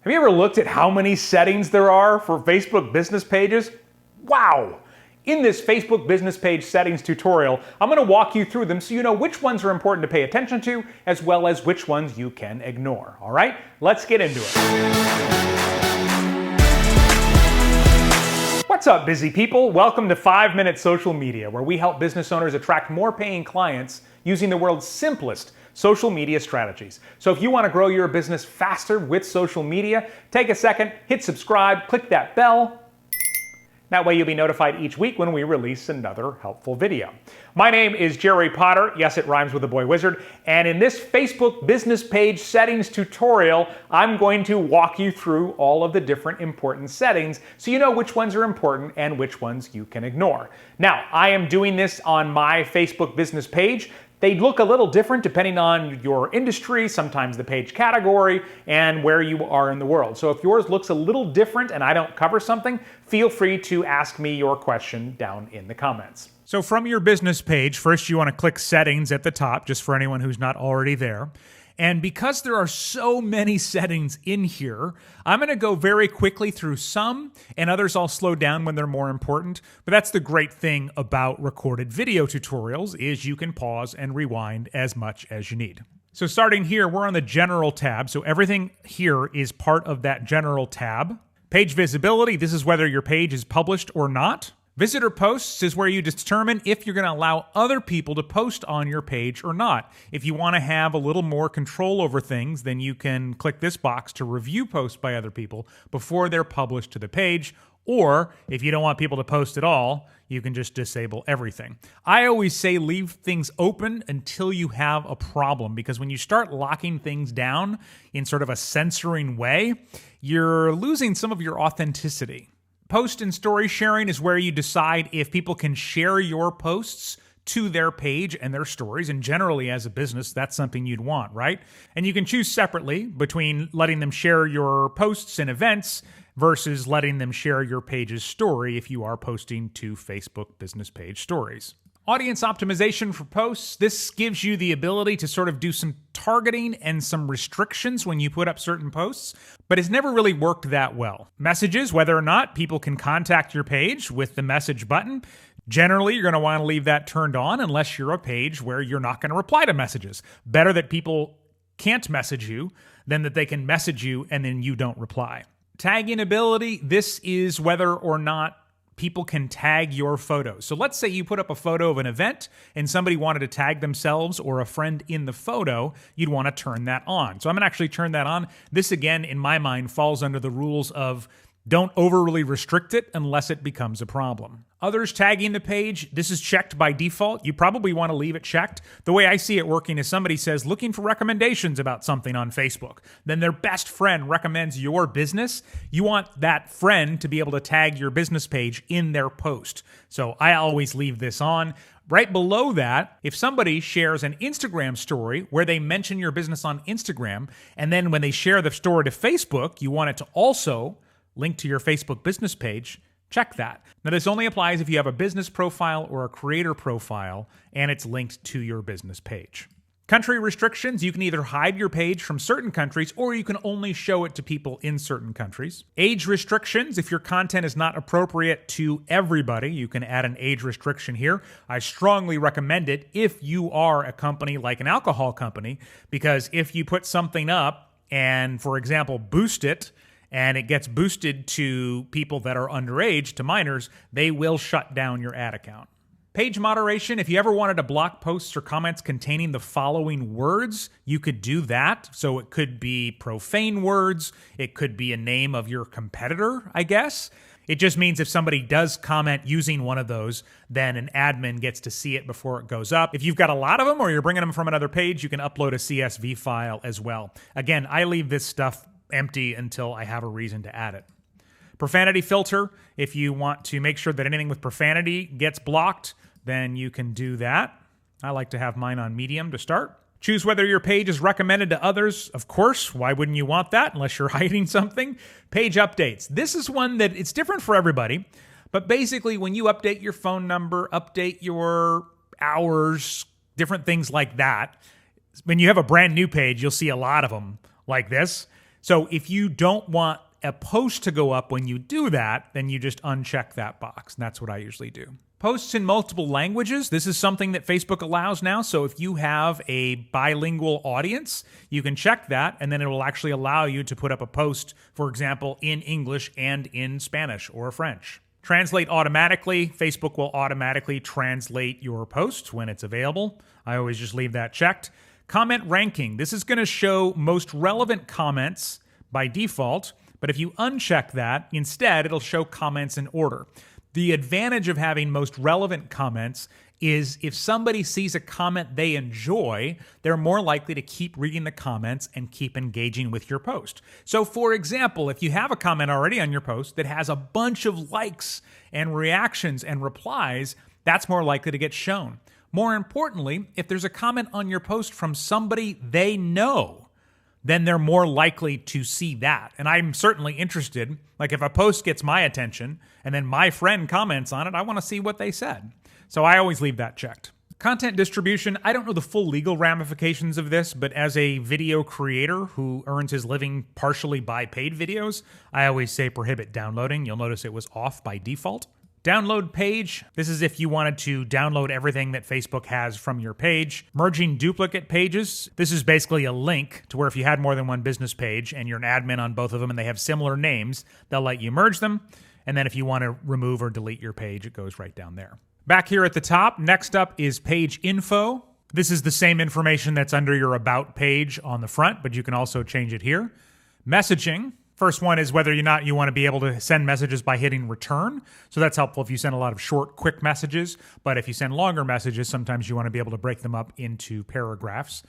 Have you ever looked at how many settings there are for Facebook business pages? Wow! In this Facebook business page settings tutorial, I'm going to walk you through them so you know which ones are important to pay attention to, as well as which ones you can ignore. All right, let's get into it. What's up, busy people? Welcome to 5-Minute Social Media, where we help business owners attract more paying clients using the world's simplest social media strategies. So if you want to grow your business faster with social media, take a second, hit subscribe, click that bell. That way you'll be notified each week when we release another helpful video. My name is Jerry Potter. Yes, it rhymes with the boy wizard. And in this Facebook business page settings tutorial, I'm going to walk you through all of the different important settings so you know which ones are important and which ones you can ignore. Now, I am doing this on my Facebook business page. They look a little different depending on your industry, sometimes the page category, and where you are in the world. So if yours looks a little different and I don't cover something, feel free to ask me your question down in the comments. So from your business page, first you want to click Settings at the top, just for anyone who's not already there. And because there are so many settings in here, I'm going to go very quickly through some, and others I'll slow down when they're more important. But that's the great thing about recorded video tutorials, is you can pause and rewind as much as you need. So starting here, we're on the General tab. So everything here is part of that General tab. Page visibility, this is whether your page is published or not. Visitor posts is where you determine if you're going to allow other people to post on your page or not. If you want to have a little more control over things, then you can click this box to review posts by other people before they're published to the page. Or if you don't want people to post at all, you can just disable everything. I always say leave things open until you have a problem, because when you start locking things down in sort of a censoring way, you're losing some of your authenticity. Post and story sharing is where you decide if people can share your posts to their page and their stories, and generally as a business, that's something you'd want, right? And you can choose separately between letting them share your posts and events versus letting them share your page's story if you are posting to Facebook business page stories. Audience optimization for posts. This gives you the ability to sort of do some targeting and some restrictions when you put up certain posts, but it's never really worked that well. Messages, whether or not people can contact your page with the message button. Generally, you're going to want to leave that turned on unless you're a page where you're not going to reply to messages. Better that people can't message you than that they can message you and then you don't reply. Tagging ability. This is whether or not people can tag your photos. So let's say you put up a photo of an event and somebody wanted to tag themselves or a friend in the photo, you'd want to turn that on. So I'm going to actually turn that on. This, again, in my mind, falls under the rules of don't overly restrict it unless it becomes a problem. Others tagging the page, this is checked by default. You probably want to leave it checked. The way I see it working is somebody says, looking for recommendations about something on Facebook. Then their best friend recommends your business. You want that friend to be able to tag your business page in their post. So I always leave this on. Right below that, if somebody shares an Instagram story where they mention your business on Instagram, and then when they share the story to Facebook, you want it to also link to your Facebook business page, check that. Now, this only applies if you have a business profile or a creator profile and it's linked to your business page. Country restrictions, you can either hide your page from certain countries or you can only show it to people in certain countries. Age restrictions, if your content is not appropriate to everybody, you can add an age restriction here. I strongly recommend it if you are a company like an alcohol company, because if you put something up and, for example, boost it, and it gets boosted to people that are underage, to minors, they will shut down your ad account. Page moderation, if you ever wanted to block posts or comments containing the following words, you could do that. So it could be profane words, it could be a name of your competitor, I guess. It just means if somebody does comment using one of those, then an admin gets to see it before it goes up. If you've got a lot of them or you're bringing them from another page, you can upload a CSV file as well. Again, I leave this stuff empty until I have a reason to add it. Profanity filter, if you want to make sure that anything with profanity gets blocked, then you can do that. I like to have mine on medium to start. Choose whether your page is recommended to others. Of course, why wouldn't you want that unless you're hiding something? Page updates. This is one that it's different for everybody, but basically when you update your phone number, update your hours, different things like that, when you have a brand new page, you'll see a lot of them like this. So if you don't want a post to go up when you do that, then you just uncheck that box. And that's what I usually do. Posts in multiple languages. This is something that Facebook allows now. So if you have a bilingual audience, you can check that, and then it will actually allow you to put up a post, for example, in English and in Spanish or French. Translate automatically. Facebook will automatically translate your post when it's available. I always just leave that checked. Comment ranking. This is going to show most relevant comments by default, but if you uncheck that, instead it'll show comments in order. The advantage of having most relevant comments is if somebody sees a comment they enjoy, they're more likely to keep reading the comments and keep engaging with your post. So for example, if you have a comment already on your post that has a bunch of likes and reactions and replies, that's more likely to get shown. More importantly, if there's a comment on your post from somebody they know, then they're more likely to see that. And I'm certainly interested. Like if a post gets my attention and then my friend comments on it, I want to see what they said. So I always leave that checked. Content distribution, I don't know the full legal ramifications of this, but as a video creator who earns his living partially by paid videos, I always say prohibit downloading. You'll notice it was off by default. Download page. This is if you wanted to download everything that Facebook has from your page. Merging duplicate pages. This is basically a link to where if you had more than one business page and you're an admin on both of them and they have similar names, they'll let you merge them. And then if you want to remove or delete your page, it goes right down there. Back here at the top, next up is page info. This is the same information that's under your about page on the front, but you can also change it here. Messaging. First one is whether or not you want to be able to send messages by hitting return. So that's helpful if you send a lot of short, quick messages. But if you send longer messages, sometimes you want to be able to break them up into paragraphs.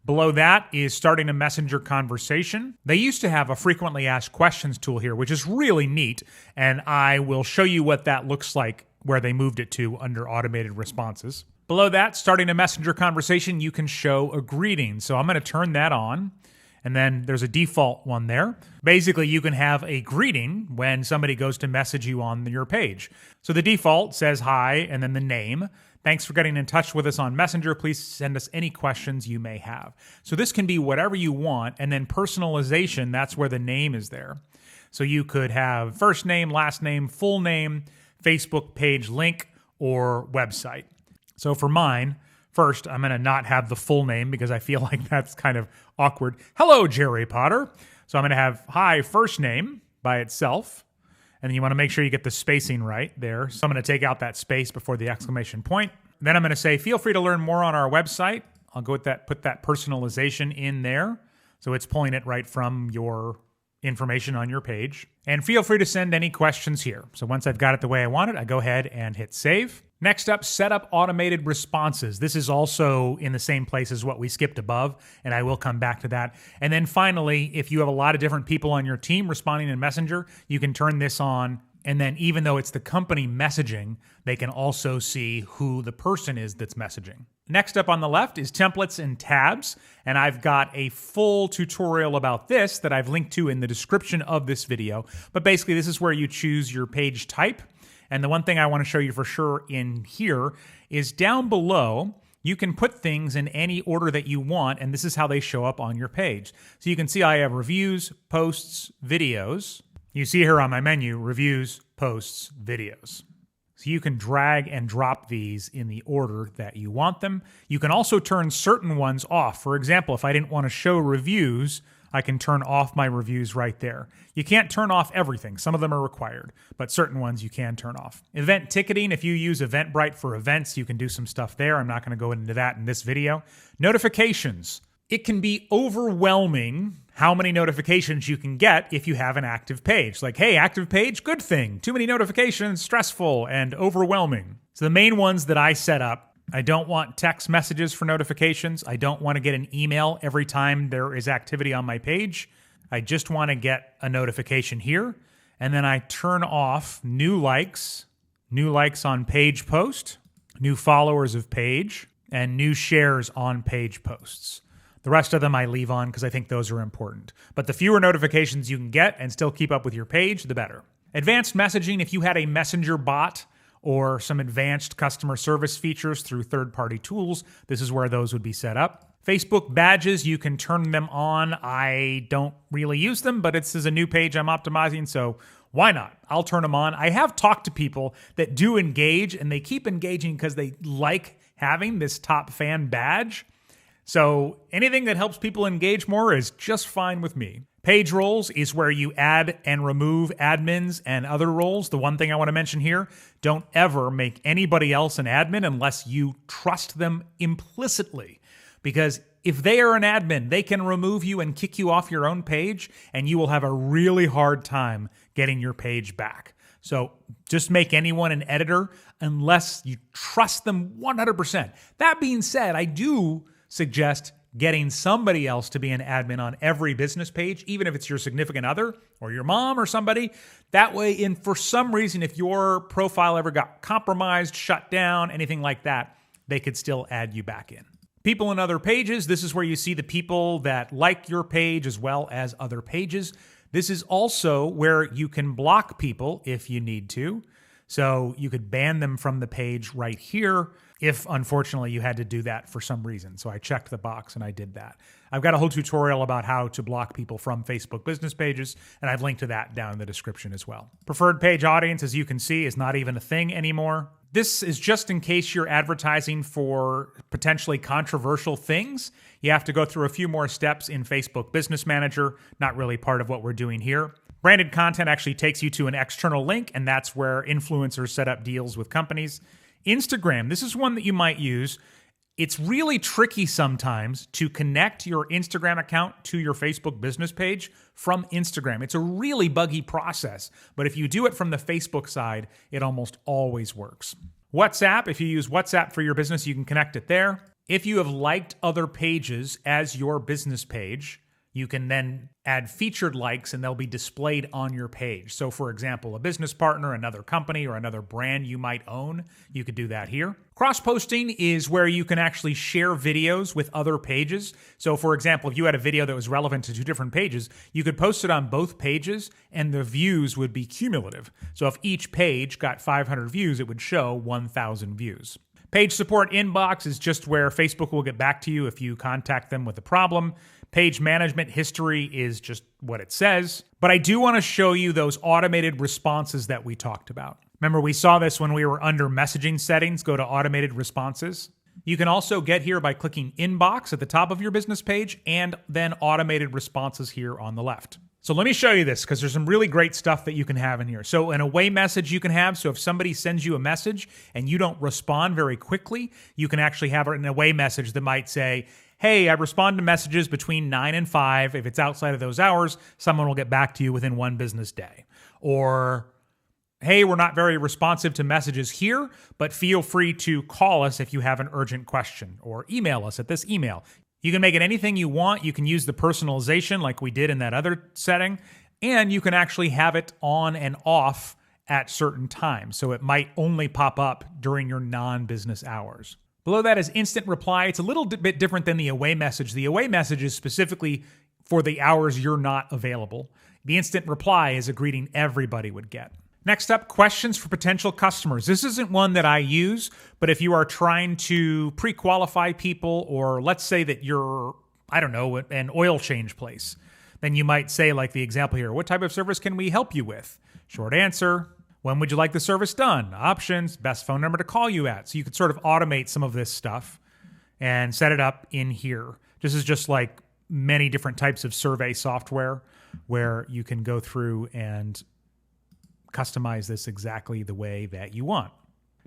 Below that is starting a messenger conversation. They used to have a frequently asked questions tool here, which is really neat. And I will show you what that looks like where they moved it to under automated responses. Below that, starting a messenger conversation, you can show a greeting. So I'm going to turn that on. And then there's a default one there. Basically, you can have a greeting when somebody goes to message you on your page. So the default says hi and then the name. Thanks for getting in touch with us on Messenger. Please send us any questions you may have. So this can be whatever you want. And then personalization, that's where the name is there. So you could have first name, last name, full name, Facebook page link, or website. So for mine, first, I'm going to not have the full name because I feel like that's kind of awkward. Hello, Jerry Potter. So I'm going to have hi, first name by itself. And then you want to make sure you get the spacing right there. So I'm going to take out that space before the exclamation point. Then I'm going to say, feel free to learn more on our website. I'll go with that, put that personalization in there. So it's pulling it right from your information on your page. And feel free to send any questions here. So once I've got it the way I want it, I go ahead and hit save. Next up, set up automated responses. This is also in the same place as what we skipped above, and I will come back to that. And then finally, if you have a lot of different people on your team responding in Messenger, you can turn this on. And then even though it's the company messaging, they can also see who the person is that's messaging. Next up on the left is templates and tabs. And I've got a full tutorial about this that I've linked to in the description of this video. But basically, this is where you choose your page type. And the one thing I want to show you for sure in here is down below, you can put things in any order that you want, and this is how they show up on your page. So you can see I have reviews, posts, videos. You see here on my menu, reviews, posts, videos. So you can drag and drop these in the order that you want them. You can also turn certain ones off. For example, if I didn't want to show reviews, I can turn off my reviews right there. You can't turn off everything. Some of them are required, but certain ones you can turn off. Event ticketing, if you use Eventbrite for events, you can do some stuff there. I'm not going to go into that in this video. Notifications. It can be overwhelming how many notifications you can get if you have an active page. Like, hey, active page, good thing. Too many notifications, stressful and overwhelming. So the main ones that I set up, I don't want text messages for notifications. I don't want to get an email every time there is activity on my page. I just want to get a notification here. And then I turn off new likes on page post, new followers of page, and new shares on page posts. The rest of them I leave on because I think those are important. But the fewer notifications you can get and still keep up with your page, the better. Advanced messaging, if you had a messenger bot or some advanced customer service features through third-party tools, this is where those would be set up. Facebook badges, you can turn them on. I don't really use them, but this is a new page I'm optimizing, so why not? I'll turn them on. I have talked to people that do engage, and they keep engaging because they like having this top fan badge. So anything that helps people engage more is just fine with me. Page roles is where you add and remove admins and other roles. The one thing I want to mention here, don't ever make anybody else an admin unless you trust them implicitly. Because if they are an admin, they can remove you and kick you off your own page, and you will have a really hard time getting your page back. So just make anyone an editor unless you trust them 100%. That being said, I do suggest getting somebody else to be an admin on every business page, even if it's your significant other or your mom or somebody. That way, for some reason, if your profile ever got compromised, shut down, anything like that, they could still add you back in. People and other pages, this is where you see the people that like your page as well as other pages. This is also where you can block people if you need to. So you could ban them from the page right here if, unfortunately, you had to do that for some reason. So I checked the box and I did that. I've got a whole tutorial about how to block people from Facebook business pages, and I've linked to that down in the description as well. Preferred page audience, as you can see, is not even a thing anymore. This is just in case you're advertising for potentially controversial things. You have to go through a few more steps in Facebook Business Manager, not really part of what we're doing here. Branded content actually takes you to an external link, and that's where influencers set up deals with companies. Instagram, this is one that you might use. It's really tricky sometimes to connect your Instagram account to your Facebook business page from Instagram. It's a really buggy process, but if you do it from the Facebook side, it almost always works. WhatsApp, if you use WhatsApp for your business, you can connect it there. If you have liked other pages as your business page, you can then add featured likes and they'll be displayed on your page. So for example, a business partner, another company, or another brand you might own, you could do that here. Cross-posting is where you can actually share videos with other pages. So for example, if you had a video that was relevant to two different pages, you could post it on both pages and the views would be cumulative. So if each page got 500 views, it would show 1,000 views. Page support inbox is just where Facebook will get back to you if you contact them with a problem. Page management history is just what it says. But I do want to show you those automated responses that we talked about. Remember, we saw this when we were under messaging settings. Go to automated responses. You can also get here by clicking inbox at the top of your business page and then automated responses here on the left. So let me show you this because there's some really great stuff that you can have in here. So an away message you can have. So if somebody sends you a message and you don't respond very quickly, you can actually have an away message that might say, hey, I respond to messages between 9 and 5. If it's outside of those hours, someone will get back to you within one business day. Or, hey, we're not very responsive to messages here, but feel free to call us if you have an urgent question, or email us at this email. You can make it anything you want. You can use the personalization like we did in that other setting, and you can actually have it on and off at certain times. So it might only pop up during your non-business hours. Below that is instant reply. It's a little bit different than the away message. The away message is specifically for the hours you're not available. The instant reply is a greeting everybody would get. Next up, questions for potential customers. This isn't one that I use, but if you are trying to pre-qualify people, or let's say that you're, I don't know, an oil change place, then you might say, like the example here, what type of service can we help you with? Short answer. When would you like the service done? Options, best phone number to call you at. So you could sort of automate some of this stuff and set it up in here. This is just like many different types of survey software where you can go through and customize this exactly the way that you want.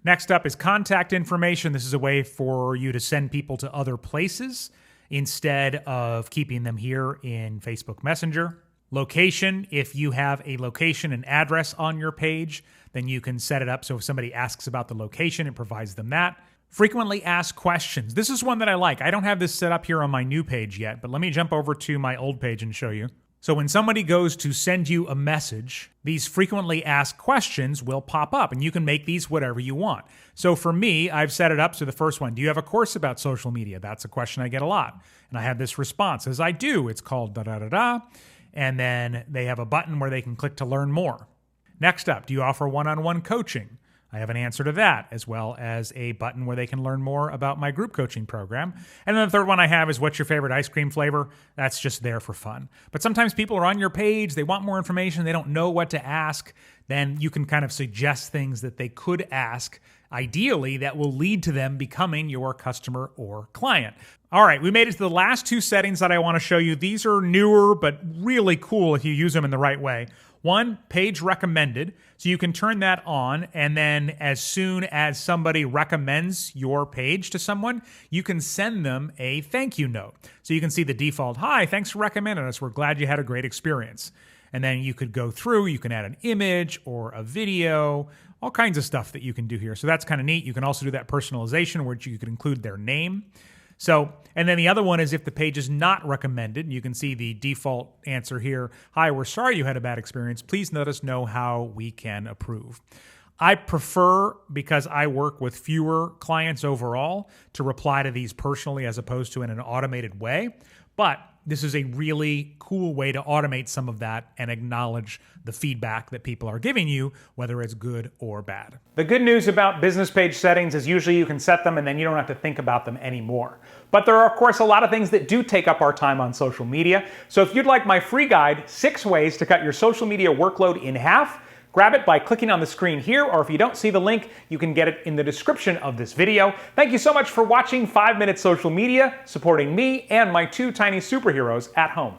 Next up is contact information. This is a way for you to send people to other places instead of keeping them here in Facebook Messenger. Location, if you have a location and address on your page, then you can set it up so if somebody asks about the location, it provides them that. Frequently asked questions. This is one that I like. I don't have this set up here on my new page yet, but let me jump over to my old page and show you. So when somebody goes to send you a message, these frequently asked questions will pop up, and you can make these whatever you want. So for me, I've set it up. So the first one, do you have a course about social media? That's a question I get a lot. And I have this response. As I do, it's called da-da-da-da. And then they have a button where they can click to learn more. Next up, do you offer one-on-one coaching? I have an answer to that, as well as a button where they can learn more about my group coaching program. And then the third one I have is what's your favorite ice cream flavor? That's just there for fun. But sometimes people are on your page, they want more information, they don't know what to ask. Then you can kind of suggest things that they could ask, ideally, that will lead to them becoming your customer or client. All right, we made it to the last two settings that I want to show you. These are newer, but really cool if you use them in the right way. One, page recommended. So you can turn that on, and then as soon as somebody recommends your page to someone, you can send them a thank you note. So you can see the default, "Hi, thanks for recommending us. We're glad you had a great experience." And then you could go through, you can add an image or a video, all kinds of stuff that you can do here. So that's kind of neat. You can also do that personalization where you could include their name. So, and then the other one is if the page is not recommended, you can see the default answer here. "Hi, we're sorry you had a bad experience. Please let us know how we can improve." I prefer, because I work with fewer clients overall, to reply to these personally as opposed to in an automated way. But this is a really cool way to automate some of that and acknowledge the feedback that people are giving you, whether it's good or bad. The good news about business page settings is usually you can set them and then you don't have to think about them anymore. But there are, of course, a lot of things that do take up our time on social media. So if you'd like my free guide, 6 ways to cut your social media workload in half, grab it by clicking on the screen here, or if you don't see the link, you can get it in the description of this video. Thank you so much for watching 5 Minute Social Media, supporting me and my 2 tiny superheroes at home.